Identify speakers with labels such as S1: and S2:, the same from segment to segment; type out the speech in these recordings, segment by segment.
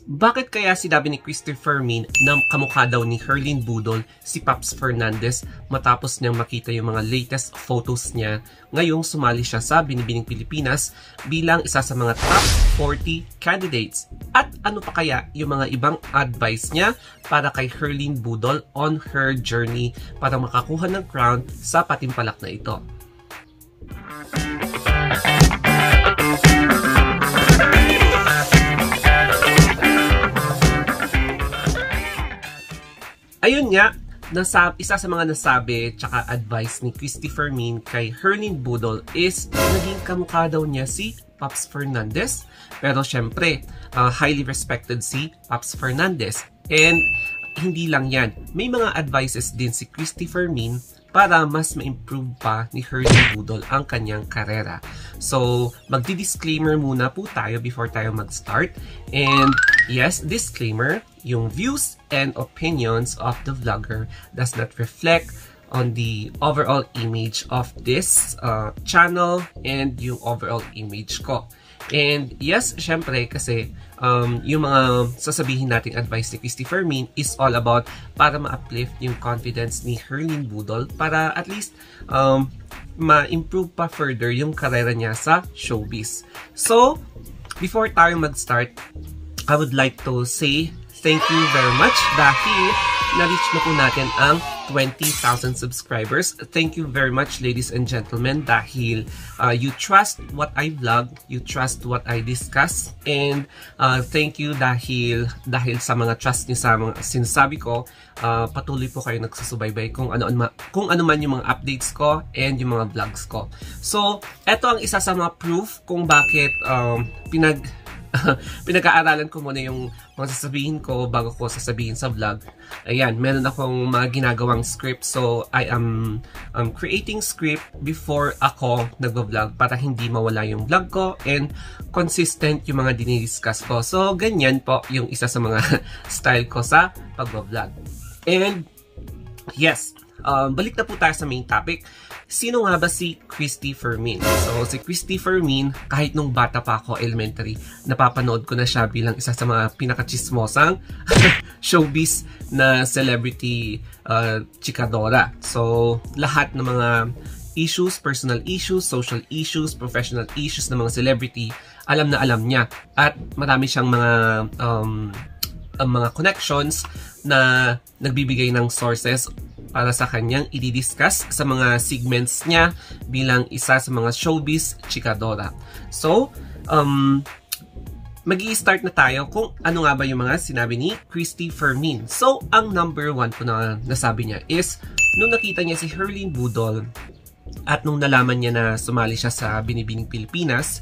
S1: Bakit kaya sinabi ni Christopher Min na kamukha daw ni Herlyn Budol si Paps Fernandez matapos niyang makita yung mga latest photos niya ngayong sumali siya sa Binibining Pilipinas bilang isa sa mga top 40 candidates? At ano pa kaya yung mga ibang advice niya para kay Herlyn Budol on her journey para makakuha ng crown sa patimpalak na ito? Ayun nga, isa sa mga nasabi tsaka advice ni Christopher Min kay Herlyn Budol is naging kamukha daw niya si Paps Fernandez. Pero syempre, highly respected si Paps Fernandez. And hindi lang yan, may mga advices din si Christopher Min para mas ma-improve pa ni Herlyn Budol ang kanyang karera. So, magdi-disclaimer muna po tayo before tayo mag-start. And yes, disclaimer, yung views and opinions of the vlogger does not reflect on the overall image of this channel and yung overall image ko. And yes, syempre kasi yung mga sasabihin nating advice ni Christopher Min is all about para ma-uplift yung confidence ni Herlyn Budol para at least ma-improve pa further yung karera niya sa showbiz. So, before tayo mag-start, I would like to say thank you very much dahil na-reach na po natin ang 20,000 subscribers. Thank you very much, ladies and gentlemen, dahil you trust what I vlog, you trust what I discuss, and thank you dahil sa mga trust niyo sa mga sinasabi ko, patuloy po kayo nagsusubaybay kung ano man yung mga updates ko and yung mga vlogs ko. So, eto ang isa sa mga proof kung bakit pinag-aaralan ko muna yung mga sasabihin ko bago ko sasabihin sa vlog. Ayan, meron akong mga ginagawang script. So, I am creating script before ako nag-vlog para hindi mawala yung vlog ko and consistent yung mga dinidiscuss ko. So, ganyan po yung isa sa mga style ko sa pag-vlog. And, yes, balik na po tayo sa main topic. Sino nga ba si Christopher Min? So, si Christopher Min, kahit nung bata pa ako, elementary, napapanood ko na siya bilang isa sa mga pinakachismosang showbiz na celebrity chikadora. So, lahat ng mga issues, personal issues, social issues, professional issues ng mga celebrity, alam na alam niya. At marami siyang mga connections na nagbibigay ng sources para sa kanyang i-discuss sa mga segments niya bilang isa sa mga showbiz chikadora. So, mag-i-start na tayo kung ano nga ba yung mga sinabi ni Christopher Min. So, ang number one po na nasabi niya is, nung nakita niya si Herlyn Budol at nung nalaman niya na sumali siya sa Binibining Pilipinas,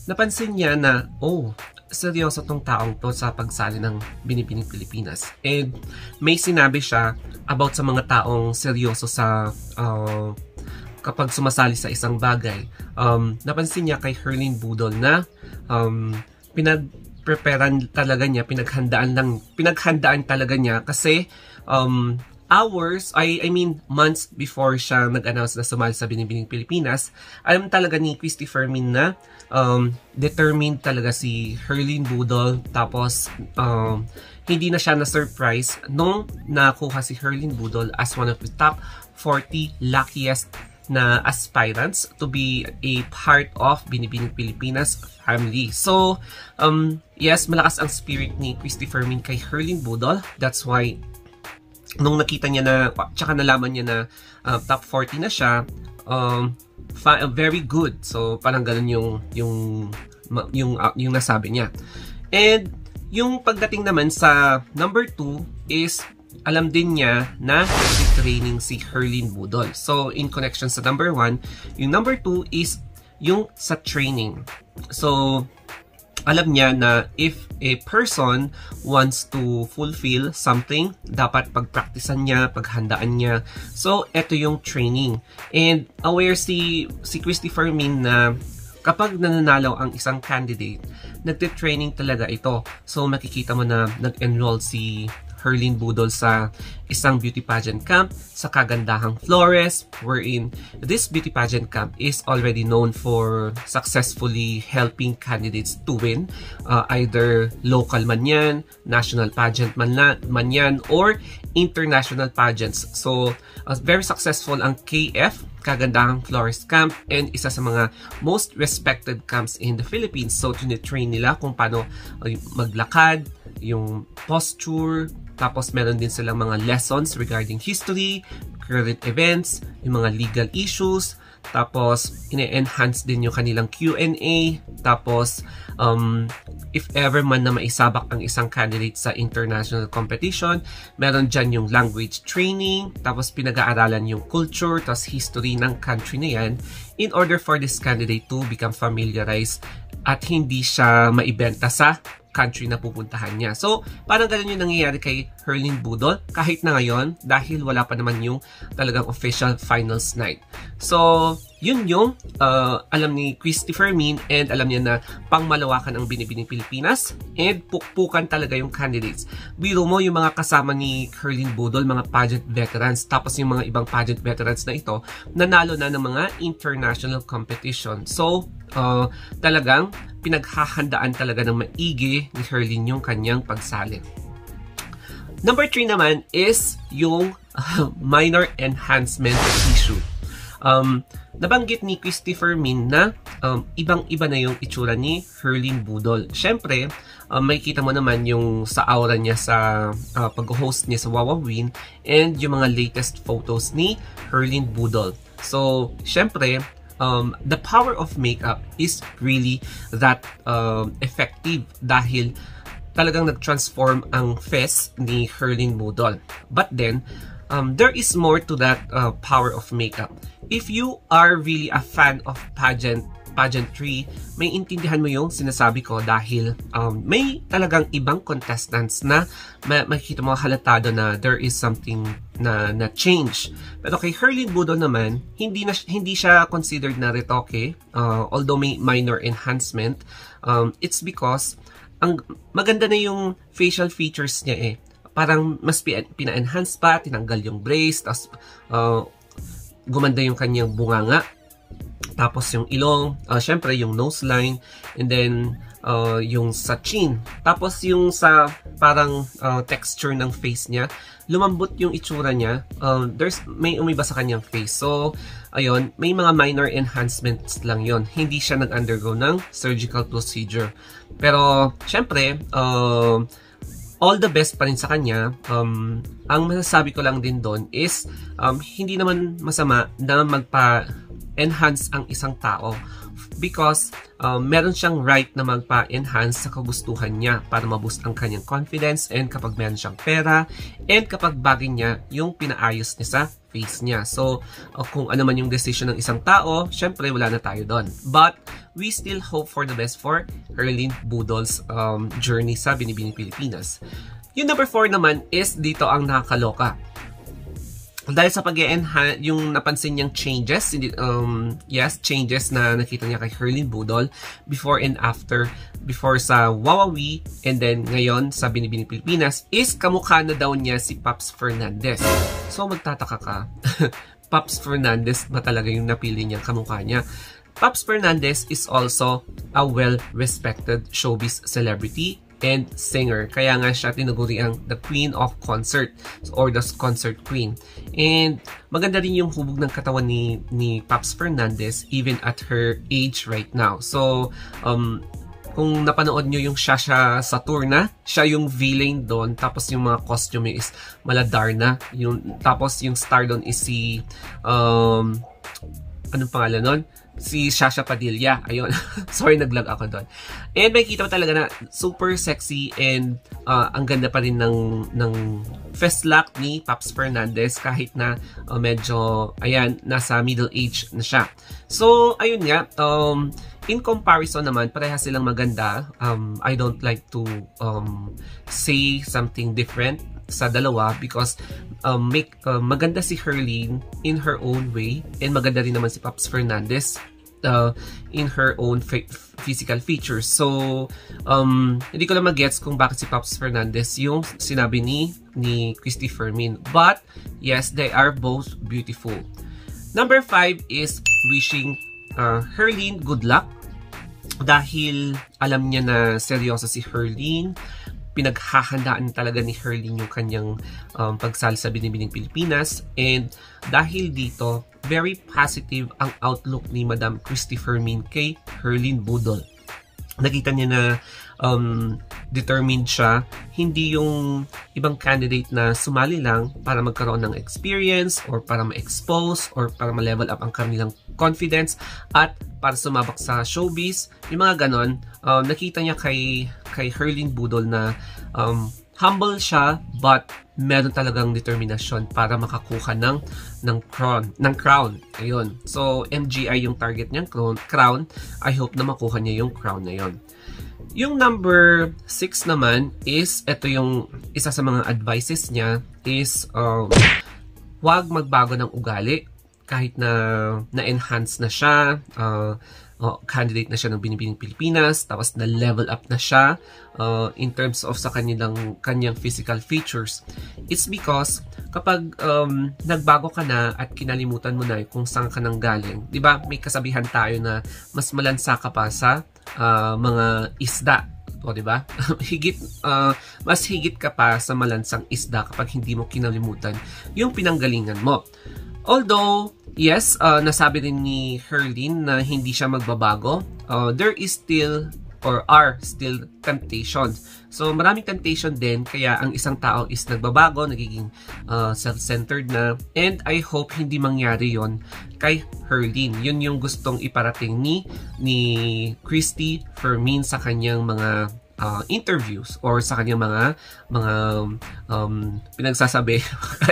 S1: napansin niya na, oh, seryoso tong taong to sa pagsali ng Binibining Pilipinas. And may sinabi siya about sa mga taong seryoso sa kapag sumasali sa isang bagay. Napansin niya kay Herlyn Budol na pinag-preparan talaga niya, pinaghandaan talaga niya kasi months before siya nag-announce na sumali sa Binibining Pilipinas, alam talaga ni Christopher Min na determined talaga si Herlyn Budol. Tapos, hindi na siya na-surprise nung nakuha si Herlyn Budol as one of the top 40 luckiest na aspirants to be a part of Binibining Pilipinas family. So, yes, malakas ang spirit ni Christopher Min kay Herlyn Budol. That's why nung nakita niya na, tsaka nalaman niya na top 40 na siya, very good. So, parang ganun yung nasabi niya. And, yung pagdating naman sa number 2 is, alam din niya na training si Herlyn Budol. So, in connection sa number 1, yung number 2 is yung sa training. So, alam niya na if a person wants to fulfill something, dapat pagpraktisan niya, paghandaan niya. So, ito yung training. And aware si Christopher Min na kapag nananalo ang isang candidate, nagte-training talaga ito. So, makikita mo na nag-enroll si Herlyn Budol sa isang beauty pageant camp sa Kagandahang Flores, wherein this beauty pageant camp is already known for successfully helping candidates to win, either local man yan, national pageant man yan, or international pageants. So, very successful ang KF, Kagandahang Flores Camp, and isa sa mga most respected camps in the Philippines. So, tinitrain nila kung paano maglakad, yung posture, tapos meron din silang mga lessons regarding history, current events, yung mga legal issues, tapos ine-enhance din yung kanilang Q&A, tapos if ever man na maisabak ang isang candidate sa international competition, meron dyan yung language training, tapos pinag-aaralan yung culture, tapos history ng country na yan in order for this candidate to become familiarized at hindi siya maibenta sa country na pupuntahan niya. So, parang ganun yung nangyayari kay Herlyn Budol kahit na ngayon dahil wala pa naman yung talagang official finals night. So, yun yung alam ni Christopher Min, and alam niya na pangmalawakan ang Binibining Pilipinas and pukpukan talaga yung candidates. Biro mo yung mga kasama ni Herlyn Budol, mga pageant veterans, tapos yung mga ibang pageant veterans na ito, nanalo na ng mga international competition. So, talagang pinaghahandaan talaga ng maigi ni Herlyn yung kanyang pagsali. Number 3 naman is yung minor enhancement issue. Nabanggit ni Christopher Min na ibang-iba na yung itsura ni Herlyn Budol. Siyempre, makikita mo naman yung sa aura niya sa pag-host niya sa Wawawin and yung mga latest photos ni Herlyn Budol. So, siyempre, the power of makeup is really that effective dahil talagang nag-transform ang face ni Herlyn Budol. But then, there is more to that power of makeup. If you are really a fan of pageantry, may intindihan mo yung sinasabi ko dahil may talagang ibang contestants na makikita mo halatado na there is something na change. Pero kay Herlyn Budol naman, hindi siya considered na retoke, although may minor enhancement. It's because ang maganda na yung facial features niya parang mas pina-enhance pa, tinanggal yung brace, tapos gumanda yung kanyang bunganga, tapos yung ilong, syempre yung nose line, and then yung sa chin, tapos yung sa parang texture ng face niya, lumambot yung itsura niya. May umiba sa kanyang face. So, ayun, may mga minor enhancements lang yon. Hindi siya nag-undergo ng surgical procedure. Pero, syempre, all the best pa rin sa kanya. Ang masasabi ko lang din doon is hindi naman masama na magpa-enhance ang isang tao because meron siyang right na magpa-enhance sa kagustuhan niya para ma-boost ang kanyang confidence, and kapag meron siyang pera, and kapag bagay niya yung pinaayos niya sa face niya. So, kung ano man yung decision ng isang tao, syempre wala na tayo doon. But, we still hope for the best for Herlyn Budol's journey sa Binibining Pilipinas. Yung number 4 naman is dito ang nakakaloka. Dahil sa pag-enhance, yung napansin niyang changes, changes na nakita niya kay Herlyn Budol before and after, before sa Wawawi, and then ngayon sa Binibining Pilipinas, is kamukha na daw niya si Paps Fernandez. So magtataka ka, Paps Fernandez ba talaga yung napili niyang kamukha niya? Paps Fernandez is also a well-respected showbiz celebrity and singer. Kaya nga siya tinuguri ang the Queen of Concert or the Concert Queen. And maganda rin yung hubog ng katawan ni Paps Fernandez even at her age right now. So, kung napanood nyo yung siya sa tour na, siya yung villain doon, tapos yung mga costume is Maladarna. Tapos yung star doon is si, anong pangalan nun? Si Shasha Padilla. Ayun. Sorry, naglag ako doon. And makikita mo talaga na super sexy and ang ganda pa rin ng festlock ni Paps Fernandez kahit na medyo, ayan, nasa middle age na siya. So, ayun nga, in comparison naman, parehas silang maganda. I don't like to say something different sa dalawa because maganda si Herlyn in her own way and maganda rin naman si Paps Fernandez in her own physical features. So, hindi ko lang mag-gets kung bakit si Pops Fernandez yung sinabi ni Christy Fermin. But, yes, they are both beautiful. Number 5 is wishing Herlyn good luck. Dahil alam niya na seryoso si Herlyn, pinaghahandaan talaga ni Herlyn yung kanyang pagsali sa Binibining Pilipinas. And dahil dito, very positive ang outlook ni Madam Christy Fermin kay Herlyn Budol. Nakita niya na determined siya, hindi yung ibang candidate na sumali lang para magkaroon ng experience or para ma-expose or para ma-level up ang kanilang confidence at para sumabak sa showbiz, yung mga ganon. Nakita niya kay Herlyn Budol na humble siya but meron talagang determinasyon para makakuha ng crown. Ayun. So MGI yung target niyang crown. I hope na makuha niya yung crown na yon. Yung number 6 naman is, ito yung isa sa mga advices niya is wag magbago ng ugali kahit na-enhance na siya, candidate na siya ng Binibining Pilipinas, tapos na-level up na siya in terms of sa kanyang physical features. It's because kapag nagbago ka na at kinalimutan mo na kung saan ka nang galing, di ba may kasabihan tayo na mas malansa ka pa sa mga isda, o di ba? Mas higit ka pa sa malansang isda kapag hindi mo kinalimutan yung pinanggalingan mo. Although, yes, nasabi rin ni Herlyn na hindi siya magbabago, there is still or are still temptations. So, maraming temptation din, kaya ang isang tao is nagbabago, nagiging self-centered na, and I hope hindi mangyari yon kay Herlyn. Yun yung gustong iparating ni Christy Fermin sa kanyang mga interviews or sa kanyang mga pinagsasabi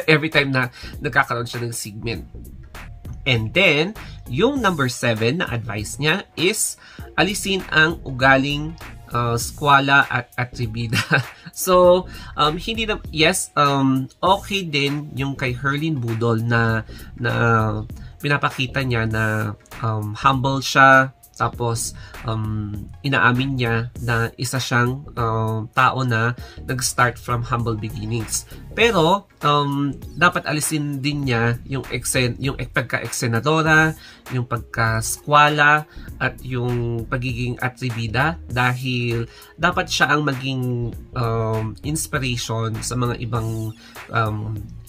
S1: every time na nagkakaroon siya ng segment. And then, yung number 7 na advice niya is alisin ang ugaling skwala at atribida. So, hindi na, yes, okay din yung kay Herlyn Budol na pinapakita niya na humble siya. Tapos, inaamin niya na isa siyang tao na nag-start from humble beginnings. Pero, dapat alisin din niya yung pagka-eksenadora, yung pagka-skwala, at yung pagiging atribida dahil dapat siya ang maging inspiration sa mga ibang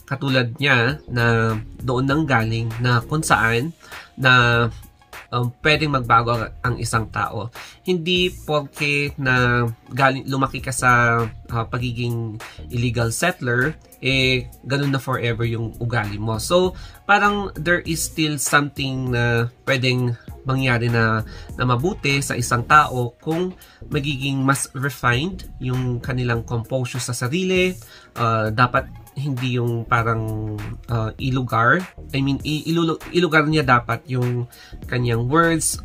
S1: katulad niya na doon nang galing na kung saan na pwedeng magbago ang isang tao. Hindi porke na lumaki ka sa pagiging illegal settler, ganun na forever yung ugali mo. So, parang there is still something na pwedeng mangyari na mabuti sa isang tao kung magiging mas refined yung kanilang composure sa sarili. Dapat hindi yung parang ilugar. I mean, ilugar niya dapat yung kanyang words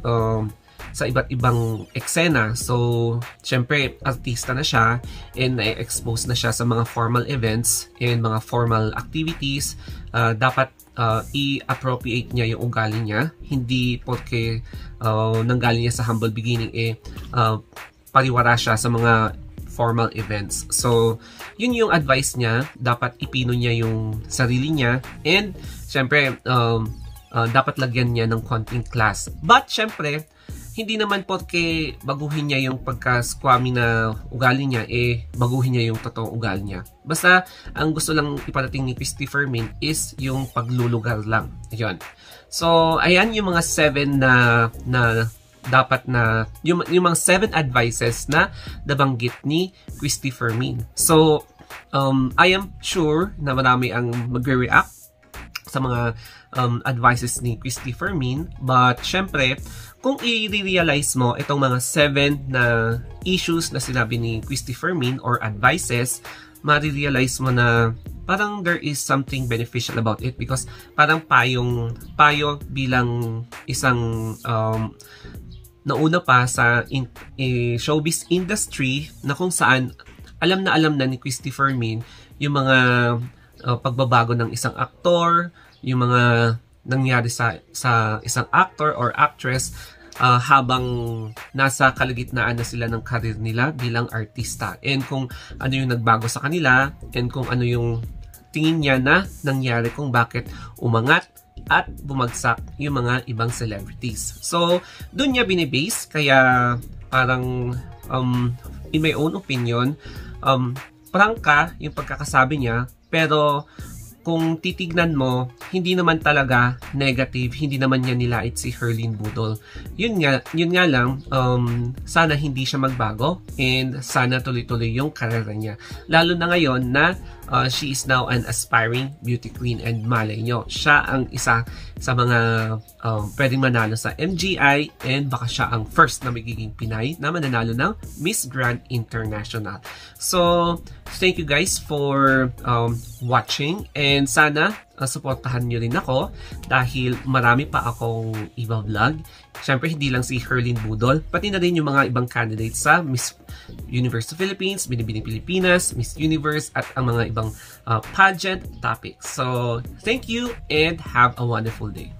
S1: sa iba't ibang eksena. So, syempre, artista na siya and na-expose na siya sa mga formal events and mga formal activities. Dapat i-appropriate niya yung ugali niya. Hindi porque nanggaling niya sa humble beginning, pariwara siya sa mga formal events. So, yun yung advice niya. Dapat ipino niya yung sarili niya. And, syempre, dapat lagyan niya ng konting class. But, syempre, hindi naman porke baguhin niya yung pagka-squammy na ugali niya, baguhin niya yung totoong ugali niya. Basta, ang gusto lang iparating ni Christy Fermin is yung paglulugar lang. Ayun. So, ayan yung mga 7 na dapat na yung mga 7 advices na nabanggit ni Christy Fermin. So, I am sure na marami ang magre-react sa mga advices ni Christy Fermin. But, syempre, kung i-realize mo itong mga 7 na issues na sinabi ni Christy Fermin or advices, ma-realize mo na parang there is something beneficial about it because parang payo bilang isang nauna pa sa showbiz industry na kung saan alam na ni Christy Fermin yung mga pagbabago ng isang aktor, yung mga nangyari sa isang actor or actress habang nasa kalagitnaan na sila ng career nila bilang artista, and kung ano yung nagbago sa kanila, and kung ano yung tingin niya na nangyari kung bakit umangat at bumagsak yung mga ibang celebrities. So, doon niya binibase, kaya parang in my own opinion, prangka yung pagkakasabi niya, pero kung titignan mo, hindi naman talaga negative, hindi naman niya nilait si Herlyn Budol. Yun nga lang, sana hindi siya magbago, and sana tuloy-tuloy yung karera niya. Lalo na ngayon na she is now an aspiring beauty queen, and malay nyo, siya ang isa sa mga pwedeng manalo sa MGI, and baka siya ang first na magiging Pinay na mananalo ng Miss Grand International. So, thank you guys for watching, and sana supportahan nyo rin ako dahil marami pa akong iba-vlog. Siyempre, hindi lang si Herlyn Budol, pati na rin yung mga ibang candidates sa Miss Universe Philippines, Binibining Pilipinas, Miss Universe, at ang mga ibang pageant topics. So, thank you and have a wonderful day.